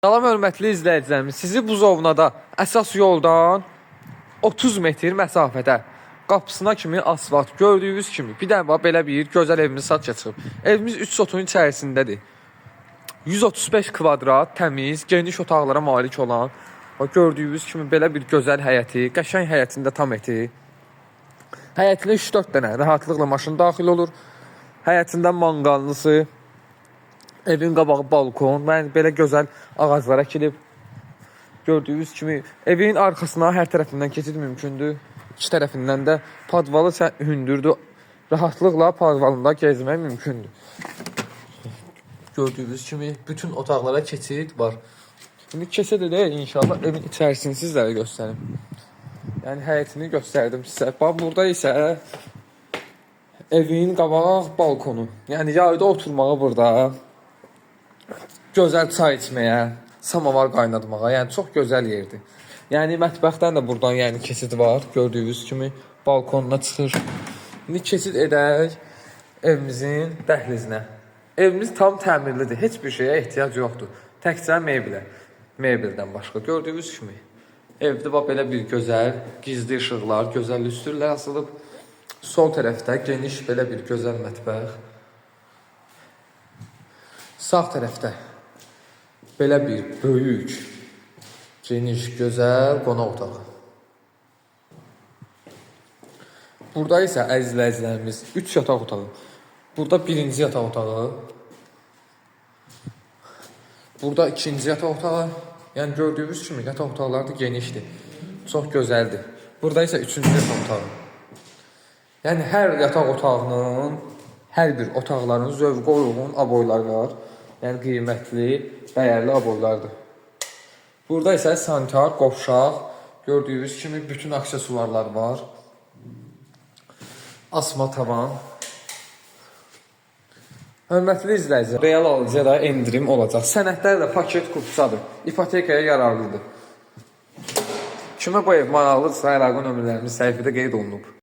Salam hörmətli izləyicilərimiz, sizi Buzovnada əsas yoldan 30 metr məsafədə qapısına kimi asfalt gördüyünüz kimi bir dənə belə bir gözəl evimiz satışa çıxıb. Evimiz 3 sotun içərisindədir. 135 kvadrat, təmiz, geniş otaqlara malik olan, gördüyünüz kimi belə bir gözəl həyəti, qəşəng həyətində tam eti. Həyətinə 3-4 dənə rahatlıqla maşın daxil olur. Həyətində manqallısı, evin qabağı balkon, belə gözəl ağaclar əkilib. Gördüyünüz kimi evin arxasına hər tərəfindən keçid mümkündür. İki tərəfindən də padvalı hündürdür. Rahatlıqla padvalında gezmək mümkündür. Gördüyünüz kimi bütün otaqlara keçid var. Şimdi keçid edək inşallah evin içərisini sizlərə göstərim. Yəni həyətini göstərdim sizə. Bax burada isə evin qabaq balkonu. Yəni yayda oturmağa burada. Gözəl çay içməyə, samavar qaynatmağa, yəni çox gözəl yerdir. Yəni mətbəxdən də buradan yəni keçid var, gördüyünüz kimi balkonuna çıxır. İndi keçid edək evimizin dəhlizinə. Evimiz tam təmirlidir, heç bir şeyə ehtiyac yoxdur. Təkcə mebeldən başqa. Gördüyünüz kimi evdə bax belə bir gözəl gizli işıqlar, gözəl lüstrlər asılıb. Sol tərəfdə geniş belə bir gözəl mətbəx. Sağ tərəfdə belə bir böyük, geniş, gözəl qonaq otağı. Burada isə əzizləyicilərimiz 3 yataq otağı. Burada birinci yataq otağı. Burada ikinci yataq otağı. Yəni gördüyünüz kimi yataq otaqları da genişdir. Çox gözəldir. Burada isə üçüncü yataq otağı. Yəni hər yataq otağının, hər bir otaqların zövqə uyğun aboyları var. Yəni qiymətli, dəyərli aboylardır. Burada isə sanitar, qovşaq, gördüyünüz kimi bütün aksesuarlar var. Asma tavan. Hörmətli izləyicilər, real alıcıya da endirim olacaq. Sənədlər də paket kupçadır. İpotekaya yararlıdır. Kimə bu ev maraqlıdırsa, əlaqə nömrələrimiz səhifədə qeyd olunub.